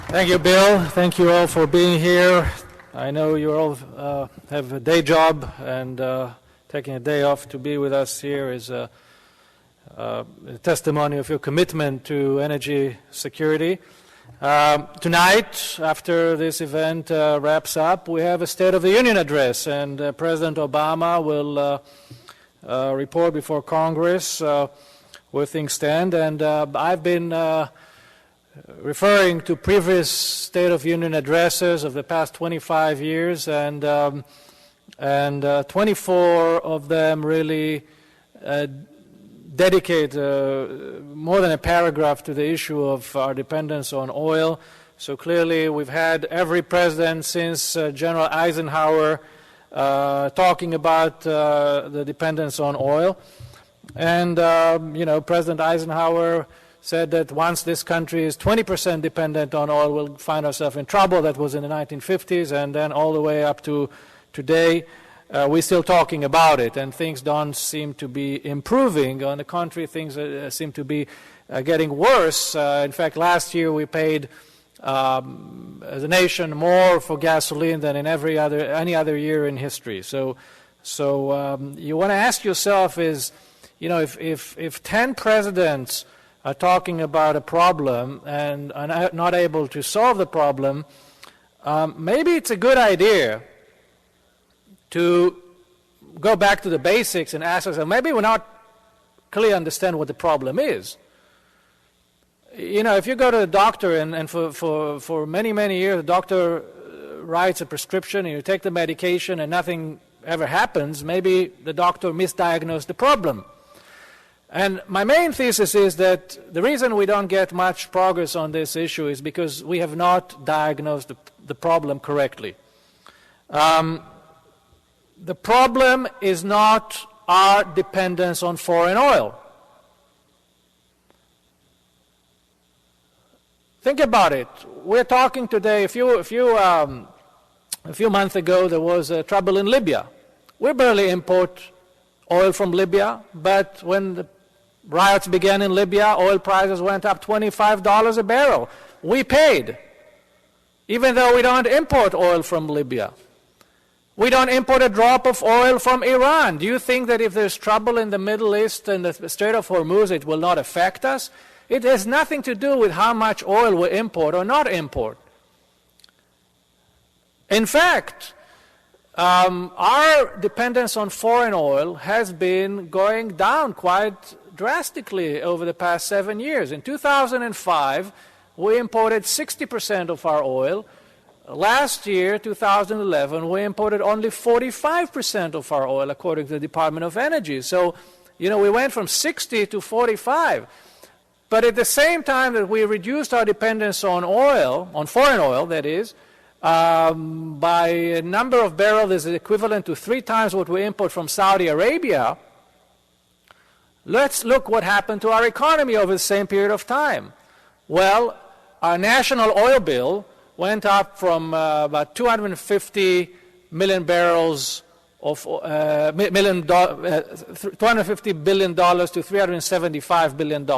Thank you, Bill. Thank you all for being here. I know you all have a day job, and taking a day off to be with us here is a testimony of your commitment to energy security. Tonight, after this event wraps up, we have a State of the Union address, and President Obama will report before Congress where things stand. And I've been referring to previous State of Union addresses of the past 25 years, and 24 of them really dedicate more than a paragraph to the issue of our dependence on oil. So clearly we've had every president since General Eisenhower talking about the dependence on oil. And, President Eisenhower said that once this country is 20% dependent on oil, we'll find ourselves in trouble. That was in the 1950s, and then all the way up to today, we're still talking about it, and things don't seem to be improving. On the contrary, things seem to be getting worse. In fact, last year we paid, as a nation, more for gasoline than in any other year in history. So you want to ask yourself is, if 10 presidents are talking about a problem and are not able to solve the problem, maybe it's a good idea to go back to the basics and ask ourselves, maybe we're not clearly understand what the problem is. If you go to the doctor and for many, many years the doctor writes a prescription and you take the medication and nothing ever happens, maybe the doctor misdiagnosed the problem. And my main thesis is that the reason we don't get much progress on this issue is because we have not diagnosed the problem correctly. The problem is not our dependence on foreign oil. Think about it. We're talking today, a few months ago there was trouble in Libya. We barely import oil from Libya, but when the riots began in Libya, oil prices went up $25 a barrel. We paid, even though we don't import oil from Libya. We don't import a drop of oil from Iran. Do you think that if there's trouble in the Middle East and the Strait of Hormuz, it will not affect us? It has nothing to do with how much oil we import or not import. In fact, our dependence on foreign oil has been going down quite drastically over the past 7 years. In 2005, we imported 60% of our oil. Last year, 2011, we imported only 45% of our oil, according to the Department of Energy. So, we went from 60 to 45. But at the same time that we reduced our dependence on oil, on foreign oil, that is, by a number of barrels is equivalent to 3 times what we import from Saudi Arabia, let's look what happened to our economy over the same period of time. Well, our national oil bill went up from about 250 million barrels of $250 billion to $375 billion. In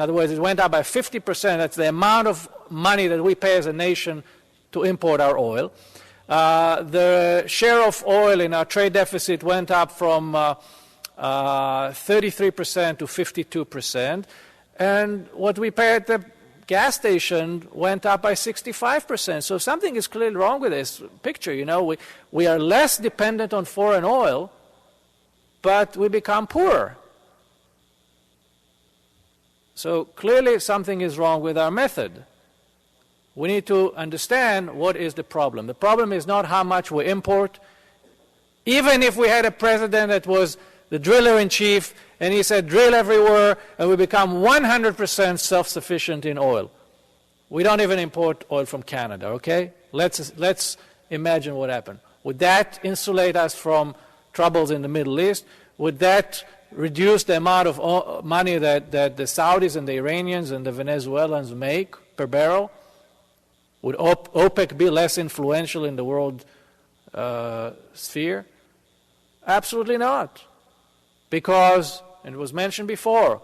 other words, it went up by 50%. That's the amount of money that we pay as a nation to import our oil. The share of oil in our trade deficit went up from 33% to 52%. And what we pay at the gas station went up by 65%. So something is clearly wrong with this picture. We are less dependent on foreign oil, but we become poorer. So clearly something is wrong with our method. We need to understand what is the problem. The problem is not how much we import. Even if we had a president that was the driller-in-chief, and he said, drill everywhere, and we become 100% self-sufficient in oil. We don't even import oil from Canada, okay? Let's imagine what happened. Would that insulate us from troubles in the Middle East? Would that reduce the amount of money that the Saudis and the Iranians and the Venezuelans make per barrel? Would OPEC be less influential in the world sphere? Absolutely not. Because, and it was mentioned before,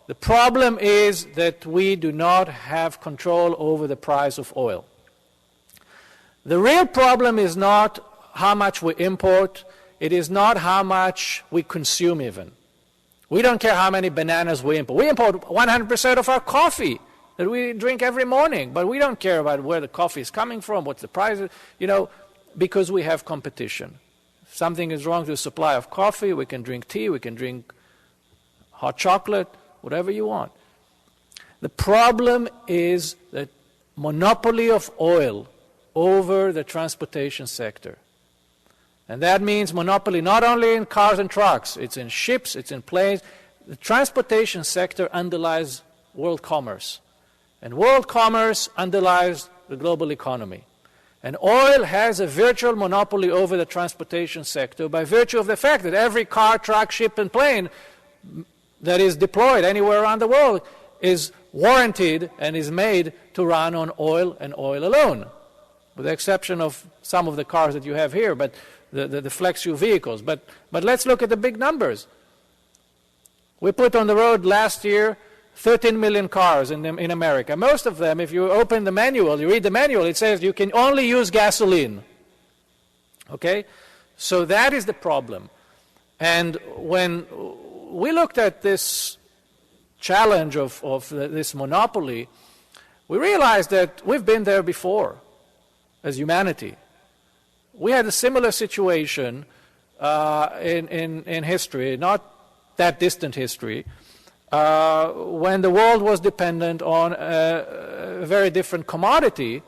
The problem is that we do not have control over the price of oil. The real problem is not how much we import. It is not how much we consume even. We don't care how many bananas we import. We import 100% of our coffee that we drink every morning, but we don't care about where the coffee is coming from, what's the price, because we have competition. If something is wrong with the supply of coffee, we can drink tea, we can drink hot chocolate, whatever you want. The problem is the monopoly of oil over the transportation sector. And that means monopoly not only in cars and trucks, it's in ships, it's in planes. The transportation sector underlies world commerce. And world commerce underlies the global economy. And oil has a virtual monopoly over the transportation sector by virtue of the fact that every car, truck, ship, and plane that is deployed anywhere around the world is warranted and is made to run on oil and oil alone, with the exception of some of the cars that you have here, but the flex-fuel vehicles. But let's look at the big numbers. We put on the road last year 13 million cars in America. Most of them, if you open the manual, you read the manual, it says you can only use gasoline. Okay? So that is the problem. And when we looked at this challenge of this monopoly, we realized that we've been there before as humanity. We had a similar situation in history, not that distant history, when the world was dependent on a very different commodity,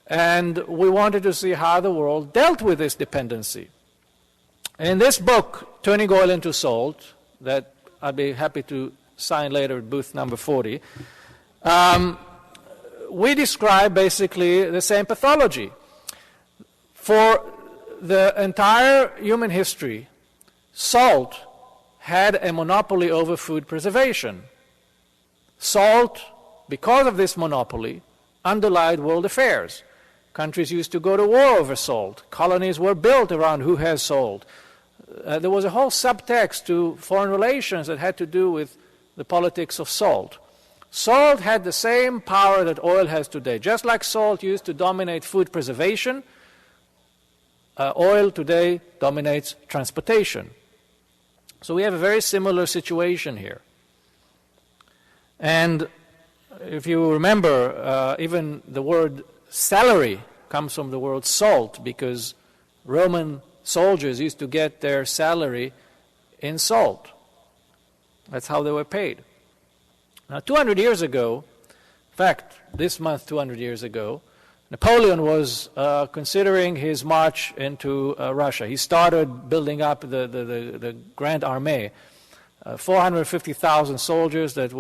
and we wanted to see how the world dealt with this dependency. In this book, Turning Oil into Salt, that I'd be happy to sign later at booth number 40, we describe basically the same pathology. For the entire human history, salt had a monopoly over food preservation. Salt, because of this monopoly, underlied world affairs. Countries used to go to war over salt. Colonies were built around who has salt. There was a whole subtext to foreign relations that had to do with the politics of salt. Salt had the same power that oil has today. Just like salt used to dominate food preservation, oil today dominates transportation. So we have a very similar situation here. And if you remember, even the word salary comes from the word salt, because Roman soldiers used to get their salary in salt. That's how they were paid. Now, 200 years ago, in fact, this month 200 years ago, Napoleon was considering his march into Russia. He started building up the Grand Armée, 450,000 soldiers that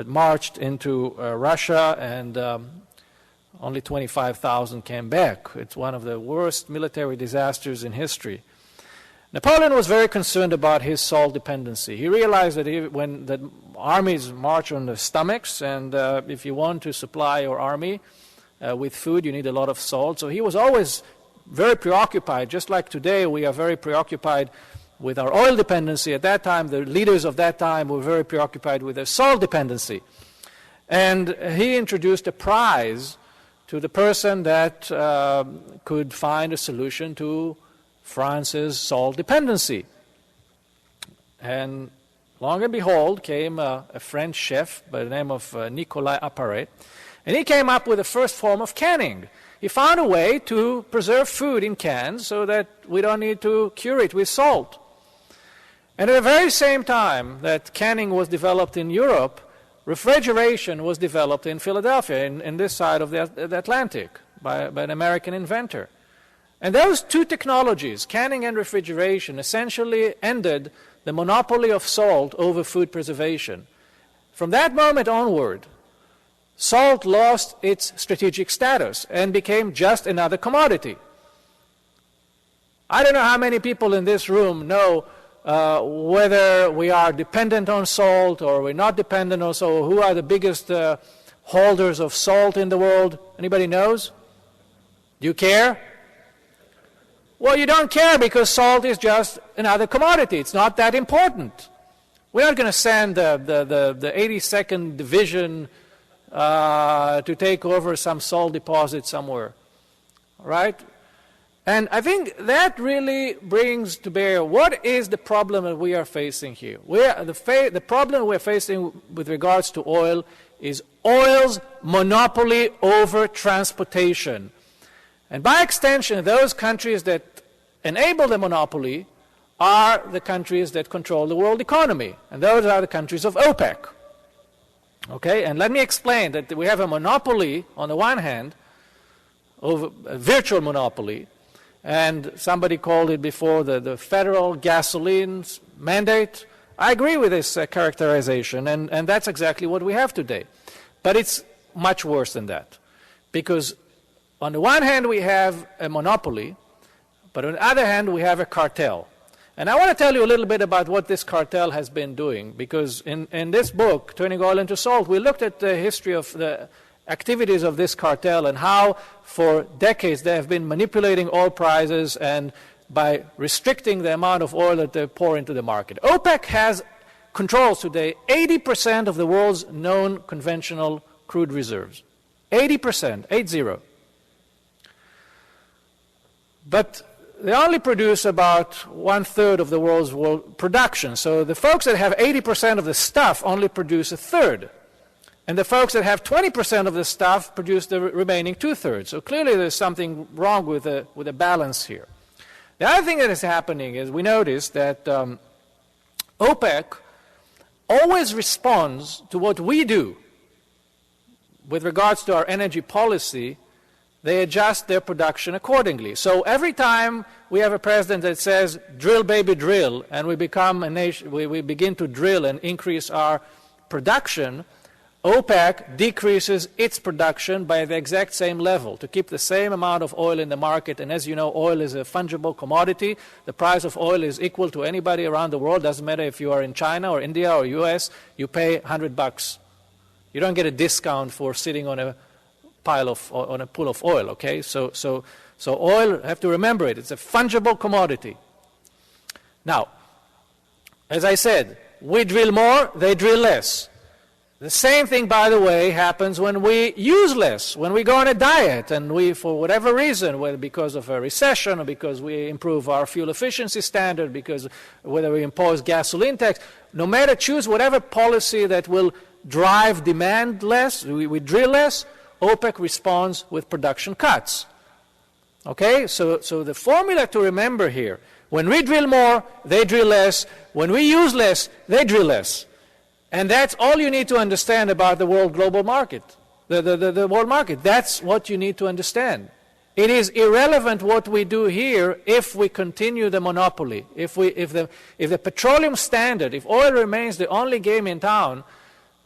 marched into Russia, and only 25,000 came back. It's one of the worst military disasters in history. Napoleon was very concerned about his salt dependency. He realized that when the armies march on their stomachs, and if you want to supply your army with food, you need a lot of salt. So he was always very preoccupied, just like today we are very preoccupied with our oil dependency. At that time, the leaders of that time were very preoccupied with their salt dependency. And he introduced a prize to the person that could find a solution to France's salt dependency. And long and behold came a French chef by the name of Nicolas Apperet, and he came up with the first form of canning. He found a way to preserve food in cans so that we don't need to cure it with salt. And at the very same time that canning was developed in Europe, refrigeration was developed in Philadelphia, in this side of the Atlantic, by an American inventor. And those two technologies, canning and refrigeration, essentially ended the monopoly of salt over food preservation. From that moment onward, salt lost its strategic status and became just another commodity. I don't know how many people in this room know whether we are dependent on salt or we're not dependent on salt, who are the biggest holders of salt in the world. Anybody knows? Do you care? Well, you don't care because salt is just another commodity. It's not that important. We're not going to send the 82nd Division to take over some salt deposit somewhere, right? And I think that really brings to bear what is the problem that we are facing here. The problem we're facing with regards to oil is oil's monopoly over transportation. And by extension, those countries that enable the monopoly are the countries that control the world economy. And those are the countries of OPEC. Okay, and let me explain that we have a monopoly on the one hand, over a virtual monopoly, and somebody called it before the federal gasoline mandate. I agree with this characterization, and that's exactly what we have today. But it's much worse than that, because on the one hand we have a monopoly, but on the other hand we have a cartel. And I want to tell you a little bit about what this cartel has been doing, because in this book, Turning Oil into Salt, we looked at the history of the activities of this cartel and how for decades they have been manipulating oil prices and by restricting the amount of oil that they pour into the market. OPEC controls today 80% of the world's known conventional crude reserves. 80%, 80. But they only produce about 1/3 of the world's production. So the folks that have 80% of the stuff only produce 1/3. And the folks that have 20% of the stuff produce the remaining 2/3. So clearly there's something wrong with the balance here. The other thing that is happening is we notice that OPEC always responds to what we do with regards to our energy policy. They adjust their production accordingly. So every time we have a president that says, drill, baby, drill, and we become a nation, we begin to drill and increase our production, OPEC decreases its production by the exact same level to keep the same amount of oil in the market. And as you know, oil is a fungible commodity. The price of oil is equal to anybody around the world. Doesn't matter if you are in China or India or US, you pay $100. You don't get a discount for sitting on a pool of oil, okay? So oil, have to remember it, it's a fungible commodity. Now, as I said, we drill more, they drill less. The same thing, by the way, happens when we use less, when we go on a diet and we, for whatever reason, whether because of a recession or because we improve our fuel efficiency standard, because whether we impose gasoline tax, no matter, choose whatever policy that will drive demand less, we drill less, OPEC responds with production cuts. Okay, so the formula to remember here, when we drill more, they drill less. When we use less, they drill less. And that's all you need to understand about the world global market, the world market. That's what you need to understand. It is irrelevant what we do here if we continue the monopoly. If the petroleum standard, if oil remains the only game in town,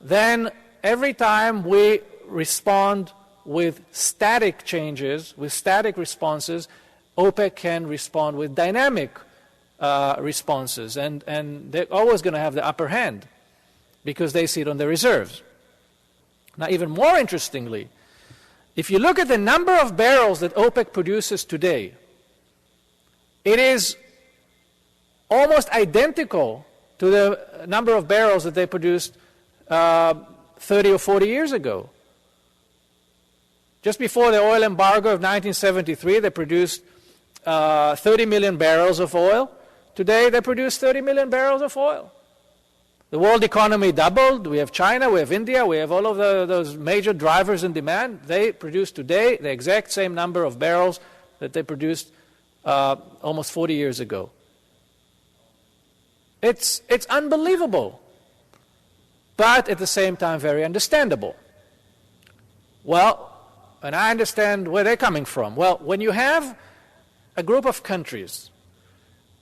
then every time we respond with static changes, with static responses, OPEC can respond with dynamic responses. And they're always going to have the upper hand, because they sit on the reserves. Now, even more interestingly, if you look at the number of barrels that OPEC produces today, it is almost identical to the number of barrels that they produced 30 or 40 years ago. Just before the oil embargo of 1973, they produced 30 million barrels of oil. Today, they produce 30 million barrels of oil. The world economy doubled. We have China, we have India, we have all of those major drivers in demand. They produce today the exact same number of barrels that they produced almost 40 years ago. It's unbelievable, but at the same time very understandable. Well, and I understand where they're coming from. Well, when you have a group of countries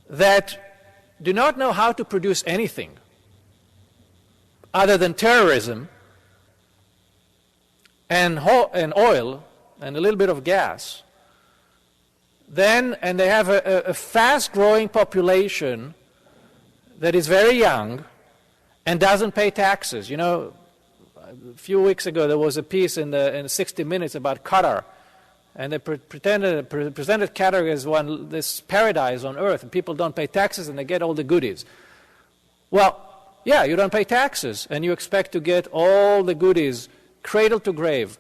that do not know how to produce anything other than terrorism and oil and a little bit of gas, and they have a fast-growing population that is very young and doesn't pay taxes. You know, a few weeks ago there was a piece in 60 Minutes about Qatar, and they presented Qatar as this paradise on earth, and people don't pay taxes and they get all the goodies. Well, yeah, you don't pay taxes, and you expect to get all the goodies, cradle to grave.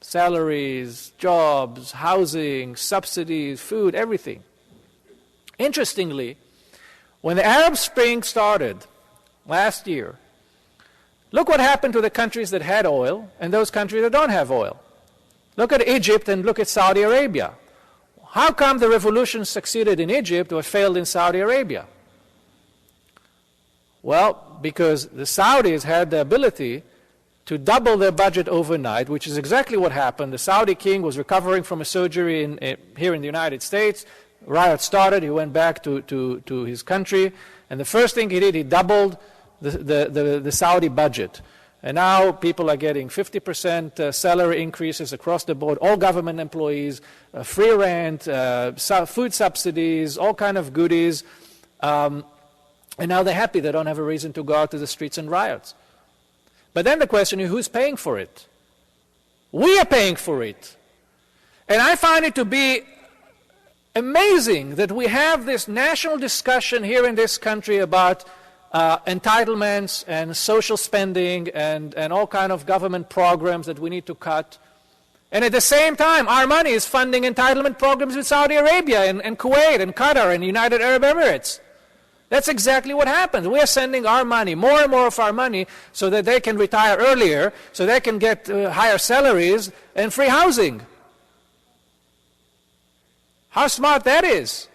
Salaries, jobs, housing, subsidies, food, everything. Interestingly, when the Arab Spring started last year, look what happened to the countries that had oil and those countries that don't have oil. Look at Egypt and look at Saudi Arabia. How come the revolution succeeded in Egypt but failed in Saudi Arabia? Well, because the Saudis had the ability to double their budget overnight, which is exactly what happened. The Saudi king was recovering from a surgery here in the United States. Riot started. He went back to his country. And the first thing he did, he doubled the Saudi budget. And now people are getting 50% salary increases across the board, all government employees, free rent, food subsidies, all kind of goodies. And now they're happy. They don't have a reason to go out to the streets and riots. But then the question is, who's paying for it? We are paying for it. And I find it to be amazing that we have this national discussion here in this country about entitlements and social spending and all kind of government programs that we need to cut. And at the same time, our money is funding entitlement programs with Saudi Arabia and Kuwait and Qatar and United Arab Emirates. That's exactly what happens. We are sending our money, more and more of our money, so that they can retire earlier, so they can get higher salaries and free housing. How smart that is.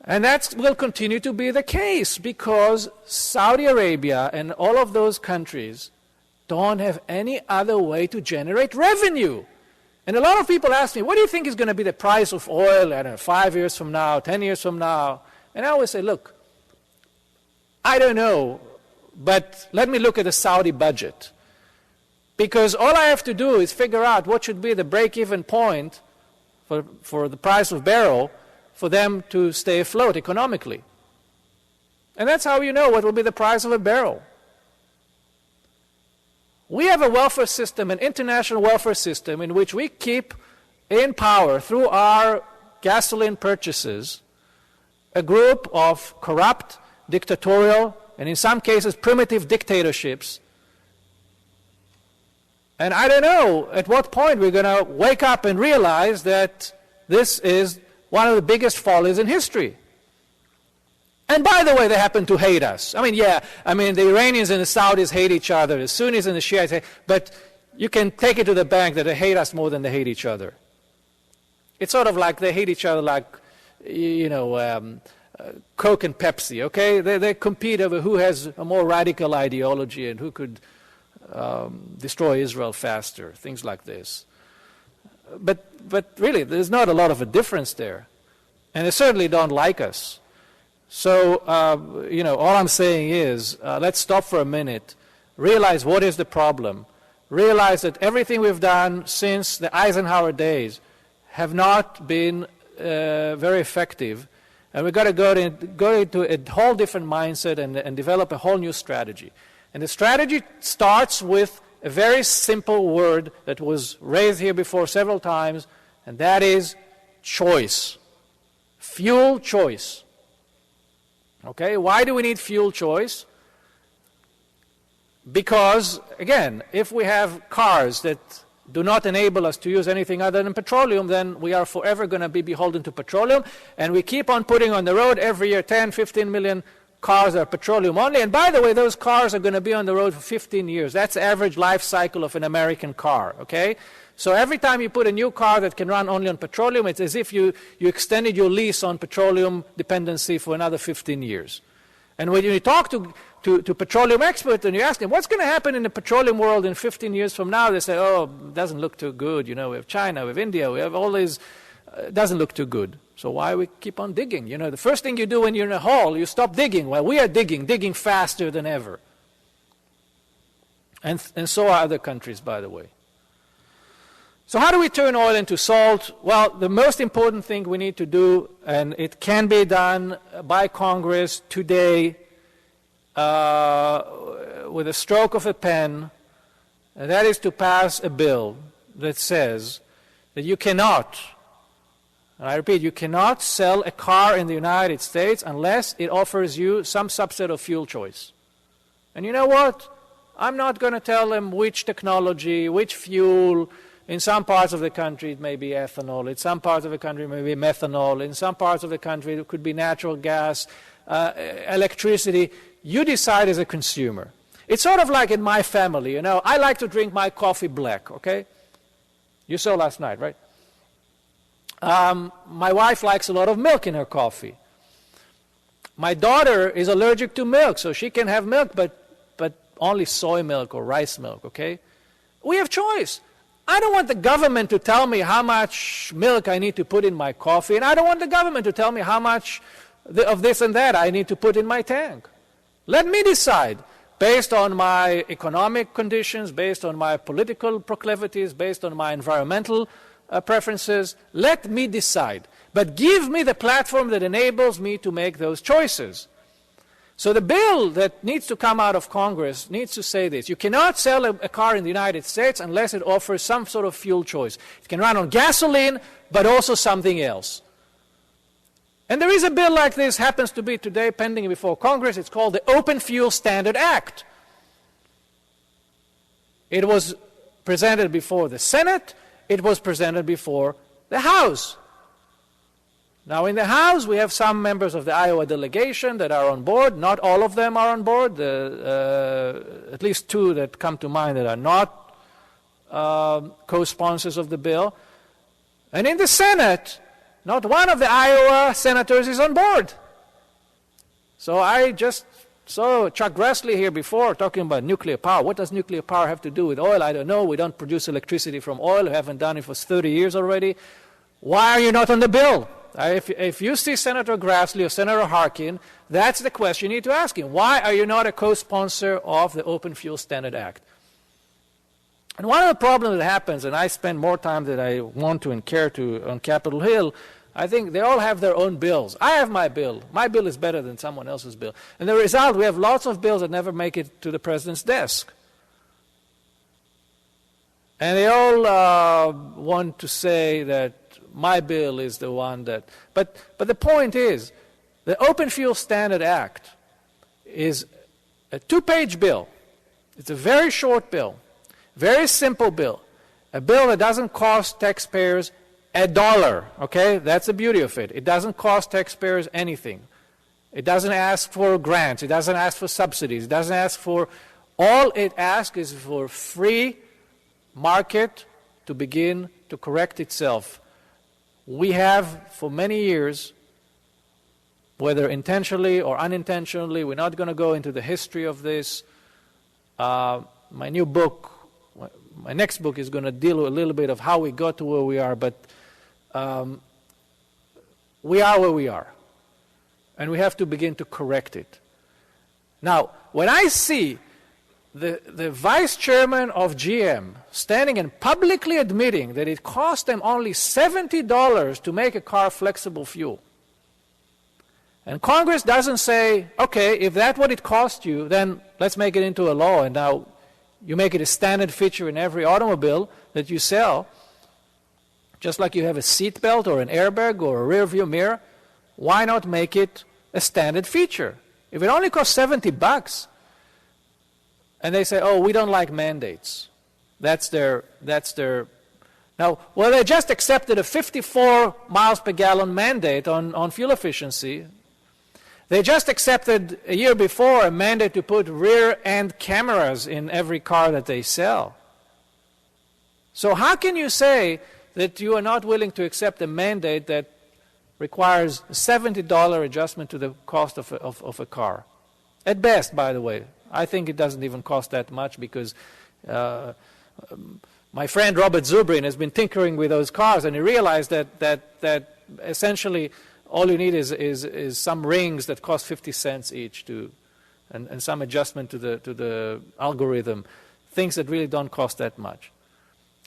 And that will continue to be the case because Saudi Arabia and all of those countries don't have any other way to generate revenue. And a lot of people ask me, what do you think is going to be the price of oil, I don't know, 5 years from now, 10 years from now? And I always say, look, I don't know, but let me look at the Saudi budget. Because all I have to do is figure out what should be the break-even point for the price of barrel for them to stay afloat economically. And that's how you know what will be the price of a barrel. We have a welfare system, an international welfare system, in which we keep in power through our gasoline purchases a group of corrupt, dictatorial, and in some cases primitive dictatorships. And I don't know at what point we're going to wake up and realize that this is one of the biggest follies in history. And by the way, they happen to hate us. I mean, the Iranians and the Saudis hate each other, the Sunnis and the Shiites hate, but you can take it to the bank that they hate us more than they hate each other. It's sort of like they hate each other like, Coke and Pepsi, okay? They compete over who has a more radical ideology and who could destroy Israel faster, things like this. But really, there's not a lot of a difference there. And they certainly don't like us. So, all I'm saying is, let's stop for a minute, realize what is the problem, realize that everything we've done since the Eisenhower days have not been very effective, and we've got to go into a whole different mindset and develop a whole new strategy. And the strategy starts with a very simple word that was raised here before several times, and that is choice. Fuel choice. Okay, why do we need fuel choice? Because, again, if we have cars that do not enable us to use anything other than petroleum, then we are forever going to be beholden to petroleum, and we keep on putting on the road every year 10, 15 million cars that are petroleum only. And by the way, those cars are going to be on the road for 15 years. That's the average life cycle of an American car, okay? So every time you put a new car that can run only on petroleum, it's as if you extended your lease on petroleum dependency for another 15 years. And when you talk to petroleum experts and you ask them, what's going to happen in the petroleum world in 15 years from now? They say, oh, it doesn't look too good. We have China, we have India, we have all these. It doesn't look too good. So why we keep on digging? The first thing you do when you're in a hole, you stop digging. Well, we are digging faster than ever. And so are other countries, by the way. So how do we turn oil into salt? Well, the most important thing we need to do, and it can be done by Congress today with a stroke of a pen, and that is to pass a bill that says that you cannot And I repeat, you cannot sell a car in the United States unless it offers you some subset of fuel choice. And you know what? I'm not going to tell them which technology, which fuel. In some parts of the country, it may be ethanol. In some parts of the country, it may be methanol. In some parts of the country, it could be natural gas, electricity. You decide as a consumer. It's sort of like in my family, you know. I like to drink my coffee black, okay? You saw last night, right? My wife likes a lot of milk in her coffee. My daughter is allergic to milk, so she can have milk, but only soy milk or rice milk, okay? We have choice. I don't want the government to tell me how much milk I need to put in my coffee, and I don't want the government to tell me how much of this and that I need to put in my tank. Let me decide, based on my economic conditions, based on my political proclivities, based on my environmental preferences. Let me decide. But give me the platform that enables me to make those choices. So the bill that needs to come out of Congress needs to say this. You cannot sell a car in the United States unless it offers some sort of fuel choice. It can run on gasoline, but also something else. And there is a bill like this, happens to be today pending before Congress. It's called the Open Fuel Standard Act. It was presented before the Senate. It was presented before the House. Now, in the House, we have some members of the Iowa delegation that are on board. Not all of them are on board. At least two that come to mind that are not co-sponsors of the bill. And in the Senate, not one of the Iowa senators is on board. So I just saw Chuck Grassley here before talking about nuclear power. What does nuclear power have to do with oil? I don't know. We don't produce electricity from oil. We haven't done it for 30 years already. Why are you not on the bill? If you see Senator Grassley or Senator Harkin, that's the question you need to ask him. Why are you not a co-sponsor of the Open Fuel Standard Act? And one of the problems that happens, and I spend more time than I want to and care to on Capitol Hill, I think they all have their own bills. I have my bill. My bill is better than someone else's bill. And the result, we have lots of bills that never make it to the president's desk. And they all want to say that my bill is the one that... But the point is, the Open Fuel Standard Act is a two-page bill. It's a very short bill, very simple bill, a bill that doesn't cost taxpayers $1, okay? That's the beauty of it. It doesn't cost taxpayers anything. It doesn't ask for grants. It doesn't ask for subsidies. It doesn't ask for... All it asks is for free market to begin to correct itself. We have, for many years, whether intentionally or unintentionally, we're not going to go into the history of this. My next book is going to deal with a little bit of how we got to where we are, but we are where we are. And we have to begin to correct it. Now, when I see the vice chairman of GM standing and publicly admitting that it cost them only $70 to make a car flexible fuel, and Congress doesn't say, okay, if that's what it cost you, then let's make it into a law, and now you make it a standard feature in every automobile that you sell, just like you have a seat belt or an airbag or a rear view mirror. Why not make it a standard feature? If it only costs $70, and they say, oh, we don't like mandates. That's their... Now, well, they just accepted a 54 miles per gallon mandate on fuel efficiency. They just accepted a year before a mandate to put rear-end cameras in every car that they sell. So how can you say that you are not willing to accept a mandate that requires a $70 adjustment to the cost of a car? At best, by the way. I think it doesn't even cost that much because my friend Robert Zubrin has been tinkering with those cars, and he realized that essentially all you need is some rings that cost 50 cents each and some adjustment to the algorithm, things that really don't cost that much.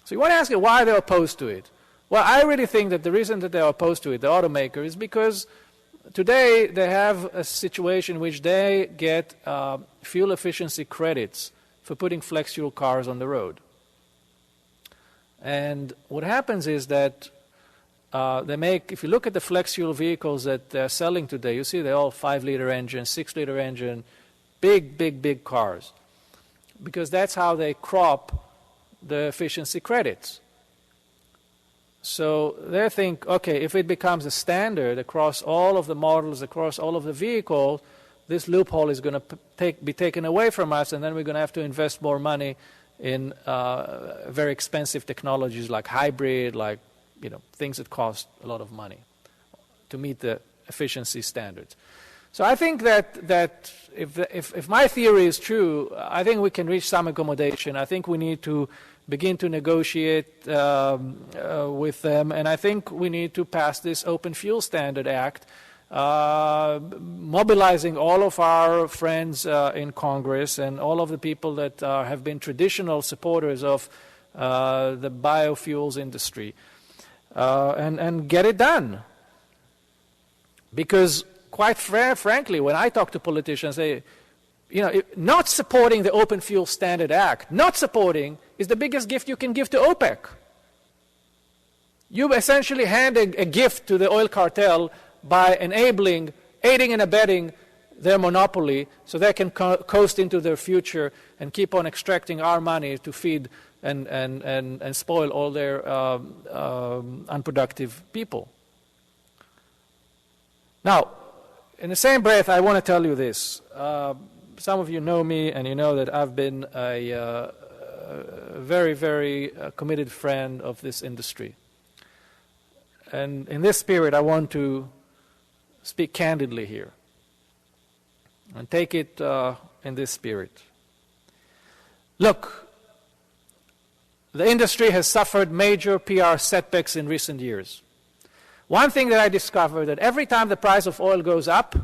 So you want to ask why they're opposed to it. Well, I really think that the reason that they're opposed to it, the automaker, is because today they have a situation in which they get fuel efficiency credits for putting flex fuel cars on the road. And what happens is that They make, if you look at the flex fuel vehicles that they're selling today, you see they're all 5-liter engine, 6-liter engine, big cars. Because that's how they crop the efficiency credits. So they think, okay, if it becomes a standard across all of the models, across all of the vehicles, this loophole is going to be taken away from us, and then we're going to have to invest more money in very expensive technologies like hybrid, like things that cost a lot of money to meet the efficiency standards. So I think that if my theory is true, I think we can reach some accommodation. I think we need to begin to negotiate with them, and I think we need to pass this Open Fuel Standard Act, mobilizing all of our friends in Congress and all of the people that have been traditional supporters of the biofuels industry, and get it done. Because quite frankly, when I talk to politicians, they, not supporting the Open Fuel Standard Act, not supporting is the biggest gift you can give to OPEC. You essentially hand a gift to the oil cartel by aiding and abetting their monopoly so they can coast into their future and keep on extracting our money to feed and spoil all their unproductive people. Now, in the same breath, I want to tell you this. Some of you know me, and you know that I've been a very committed friend of this industry. And in this spirit, I want to speak candidly here and take it in this spirit. Look, the industry has suffered major PR setbacks in recent years. One thing that I discovered, that every time the price of oil goes up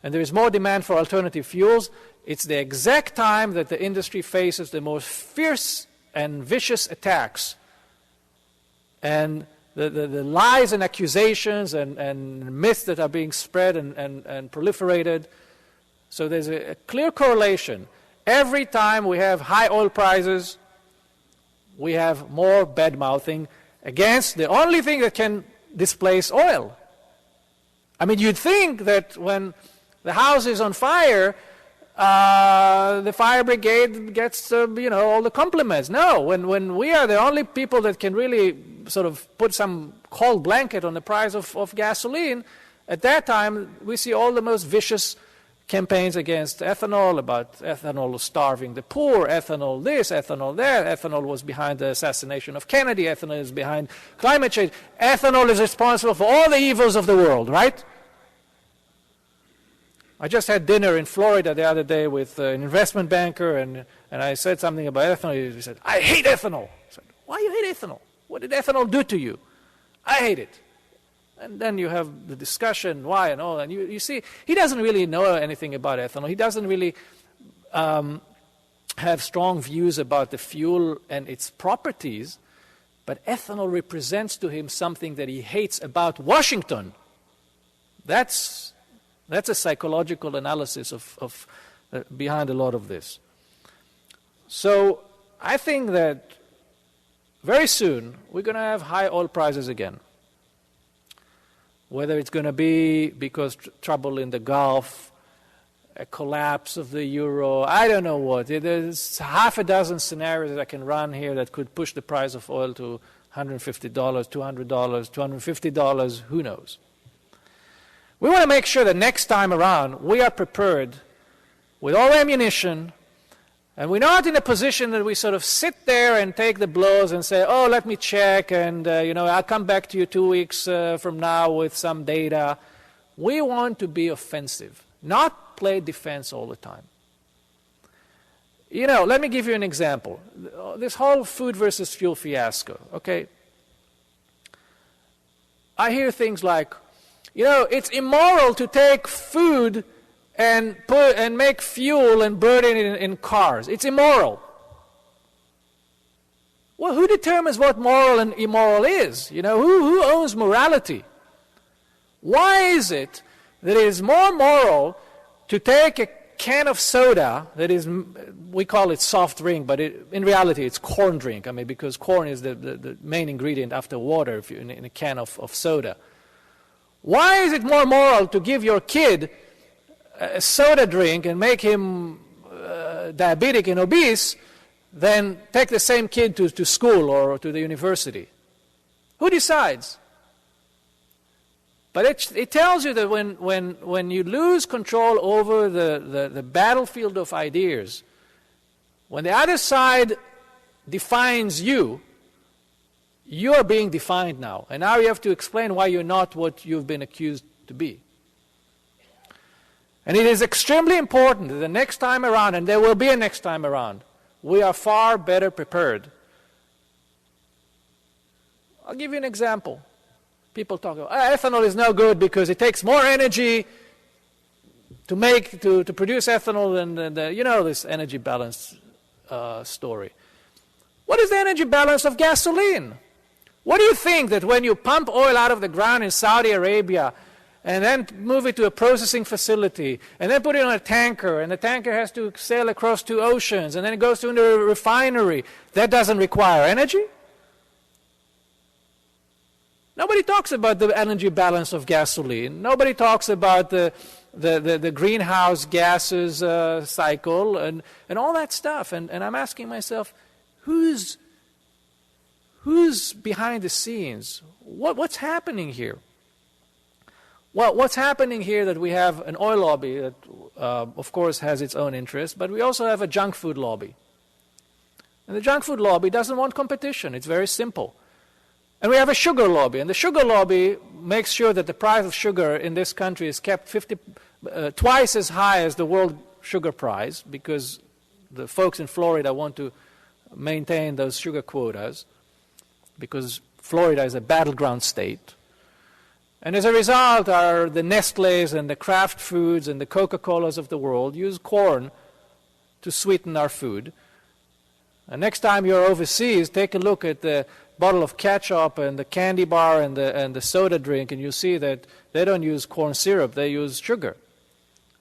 and there is more demand for alternative fuels, it's the exact time that the industry faces the most fierce and vicious attacks. And the lies and accusations and myths that are being spread and proliferated. So there's a clear correlation. Every time we have high oil prices, we have more bad-mouthing against the only thing that can displace oil. I mean, you'd think that when the house is on fire, the fire brigade gets, all the compliments. No, when we are the only people that can really sort of put some cold blanket on the price of gasoline, at that time we see all the most vicious campaigns against ethanol, about ethanol starving the poor, ethanol this, ethanol that. Ethanol was behind the assassination of Kennedy. Ethanol is behind climate change. Ethanol is responsible for all the evils of the world, right? I just had dinner in Florida the other day with an investment banker, and I said something about ethanol. He said, I hate ethanol. I said, why do you hate ethanol? What did ethanol do to you? I hate it. And then you have the discussion, why and all. And you see, he doesn't really know anything about ethanol. He doesn't really have strong views about the fuel and its properties. But ethanol represents to him something that he hates about Washington. That's a psychological analysis of behind a lot of this. So I think that very soon we're going to have high oil prices again. Whether it's going to be because trouble in the Gulf, a collapse of the euro, I don't know what. There's half a dozen scenarios that I can run here that could push the price of oil to $150, $200, $250, who knows. We want to make sure that next time around we are prepared with all ammunition, and we're not in a position that we sort of sit there and take the blows and say, oh, let me check, and I'll come back to you 2 weeks from now with some data. We want to be offensive, not play defense all the time. Let me give you an example. This whole food versus fuel fiasco, okay? I hear things like, it's immoral to take food and make fuel and burn it in cars. It's immoral. Well, who determines what moral and immoral is? Who owns morality? Why is it that it is more moral to take a can of soda that is, we call it soft drink, but in reality it's corn drink. I mean, because corn is the main ingredient after water if you, in a can of soda. Why is it more moral to give your kid a soda drink and make him diabetic and obese than take the same kid to school or to the university? Who decides? But it tells you that when you lose control over the battlefield of ideas, when the other side defines you, you are being defined now. And now you have to explain why you're not what you've been accused to be. And it is extremely important that the next time around, and there will be a next time around, we are far better prepared. I'll give you an example. People talk about ethanol is no good because it takes more energy to produce ethanol than you know this energy balance story. What is the energy balance of gasoline? What do you think that when you pump oil out of the ground in Saudi Arabia and then move it to a processing facility and then put it on a tanker and the tanker has to sail across 2 oceans and then it goes to a refinery, that doesn't require energy? Nobody talks about the energy balance of gasoline. Nobody talks about the greenhouse gases cycle and all that stuff. And I'm asking myself, who's behind the scenes? What's happening here? Well, what's happening here that we have an oil lobby that, of course, has its own interests, but we also have a junk food lobby. And the junk food lobby doesn't want competition. It's very simple. And we have a sugar lobby, and the sugar lobby makes sure that the price of sugar in this country is kept twice as high as the world sugar price, because the folks in Florida want to maintain those sugar quotas, because Florida is a battleground state. And as a result, the Nestle's and the Kraft Foods and the Coca-Colas of the world use corn to sweeten our food. And next time you're overseas, take a look at the bottle of ketchup and the candy bar and the soda drink, and you see that they don't use corn syrup, they use sugar.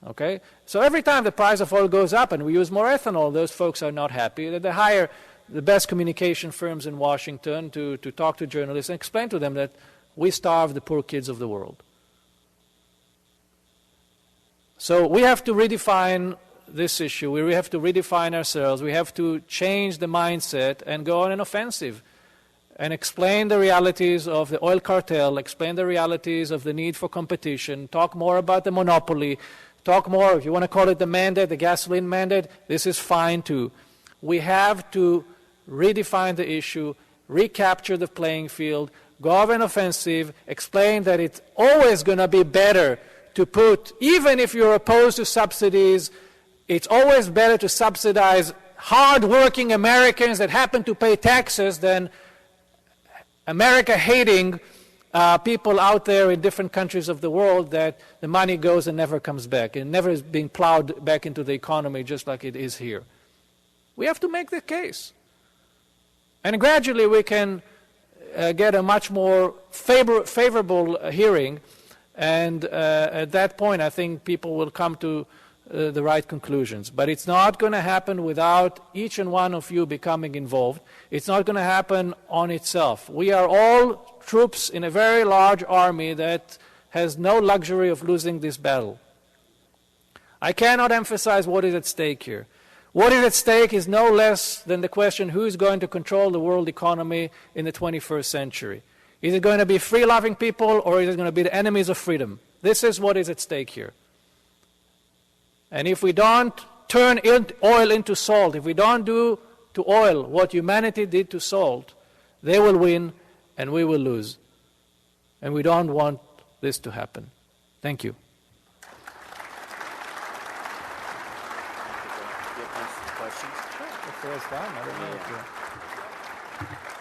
Okay? So every time the price of oil goes up and we use more ethanol, those folks are not happy. They hire the best communication firms in Washington to talk to journalists and explain to them that we starve the poor kids of the world. So we have to redefine this issue. We have to redefine ourselves. We have to change the mindset and go on an offensive and explain the realities of the oil cartel, explain the realities of the need for competition, talk more about the monopoly, talk more, if you want to call it the mandate, the gasoline mandate, this is fine too. We have to redefine the issue, recapture the playing field, go on an offensive, explain that it's always going to be better to put, even if you're opposed to subsidies, it's always better to subsidize hard-working Americans that happen to pay taxes than America-hating people out there in different countries of the world that the money goes and never comes back and never is being plowed back into the economy just like it is here. We have to make the case. And gradually we can get a much more favorable hearing, and at that point I think people will come to the right conclusions. But it's not going to happen without each and one of you becoming involved. It's not going to happen on itself. We are all troops in a very large army that has no luxury of losing this battle. I cannot emphasize what is at stake here. What is at stake is no less than the question, who is going to control the world economy in the 21st century? Is it going to be free-loving people, or is it going to be the enemies of freedom? This is what is at stake here. And if we don't turn oil into salt, if we don't do to oil what humanity did to salt, they will win and we will lose. And we don't want this to happen. Thank you. Questions? Sure, if there's time, I don't know if you...